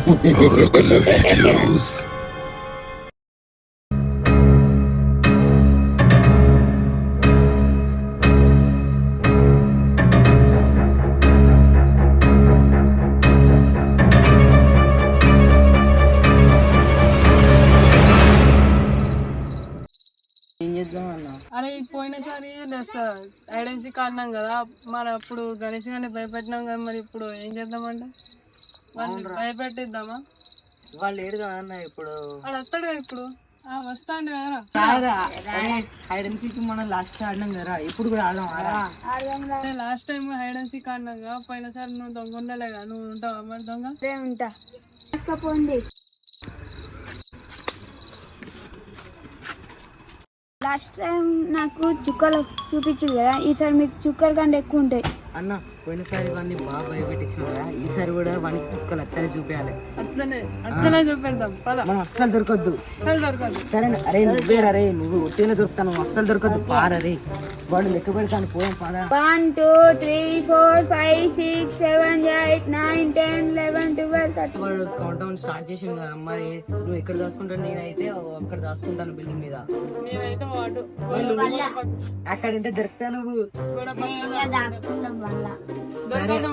Oracle videos. అరే పోయినసారి ఐడెన్సీ ఆడినాం కదా మరి అప్పుడు గణేష్ గారిని భయపెట్టినాం కదా మరి ఇప్పుడు ఏం చేద్దామంటే వాళ్ళు భయపెట్టిద్దామా? వాళ్ళు ఏడు కదా అన్న ఇప్పుడు వాడు వస్తాడు కదా ఇప్పుడు వస్తాడు కదా హైడ్ అండ్ సీక్ మనం లాస్ట్ ఆడినాం కదా ఇప్పుడు కూడా ఆడదాం. Last time hide and seek ఆడినాం కదా పోయినసారి నువ్వు దొంగ ఉండలేగా నువ్వు ఉంటావా మరి దొంగ? ఉంటా పోండి. లాస్ట్ టైం నాకు చుక్కలు చూపించింది కదా, ఈసారి మీకు చుక్కల కంటే ఎక్కువ ఉంటాయి అన్న. పోయినసారి వాడిని బాగా భయపెట్టించిన కదా, ఈసారి కూడా వానికి చుక్కలు అట్లనే చూపించాలి. అట్లనే చూపెడతాం మనం అస్సలు దొరకద్దు. సరేనా? అరే నువ్వే రే, నువ్వు ఒట్టినే దొరుకుతాను, అస్సలు దొరకద్దు. పారే వాడు లెక్క పెడతాను. పోయాం పాదా. 1 2 3 4 5 6 7 8 9 10 11 12 13. వాడు కౌంట్ డౌన్ స్టార్ట్ చేసింది కదా, మరి నువ్వు ఎక్కడ దాచుకుంటాను? నేనైతే అక్కడ దాచుకుంటాను బిల్డింగ్ మీద. నేనైతే అక్కడ ఎంత దొరుకుతా నువ్వు?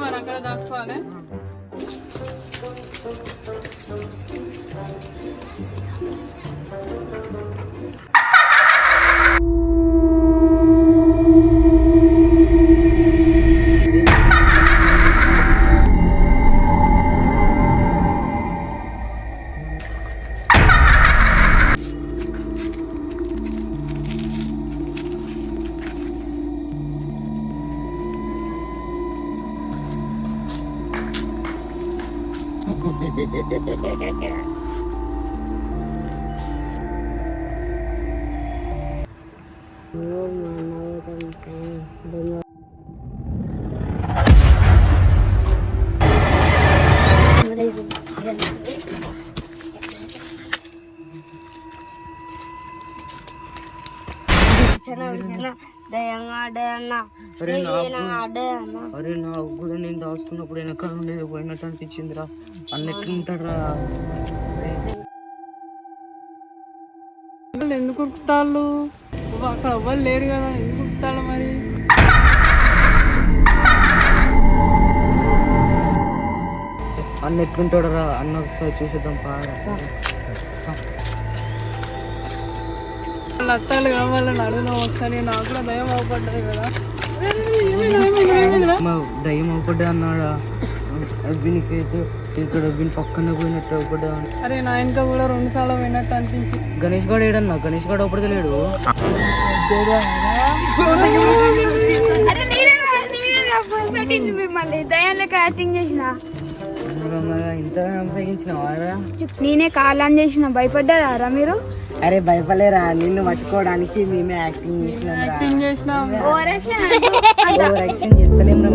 మరి అక్కడ దాచుకోవాలి. అరే నాకు కూడా నేను దాచుకున్నప్పుడు వెనక ఉండేది పోయినట్టు అనిపించిందిరా. అన్నట్లు ఉంటారా? ఎందుకు ఉరుకుతాళ్ళు? అక్కడ ఎవ్వరు లేరు కదా, ఎందుకు ఉరుకుతాళ్ళు మరి? అన్న ఎట్లుంటాడరా? అన్న ఒకసారి చూసేద్దాం పారా. వాళ్ళు అత్తాలు కావాలని అడుగుదాం ఒకసారి. నాకు కూడా దయ్యం అవపడ్డది కదా. దయ్యం అవపడ్డా అన్నాడా? వీనికి ఇక్కడ వీని పక్కన పోయినట్టు అవపడ్డా. అరే నా వెనక కూడా 2 సార్లు పోయినట్టు అనిపించి. గణేష్ గాడు ఏడన్నా? గణేష్ గాడు అవపడతలేడు. మిమ్మల్ని దయ్యం లెక్క యాక్టింగ్ చేసిన. ఇంత ఉపయోగించినవారా? నేనే కాలాన్ చేసిన. భయపడ్డారా మీరు? అరే భయపడలేరా, నిన్ను పట్టుకోవడానికి మేమే యాక్టింగ్ చేసినాం. చేస్తలేము.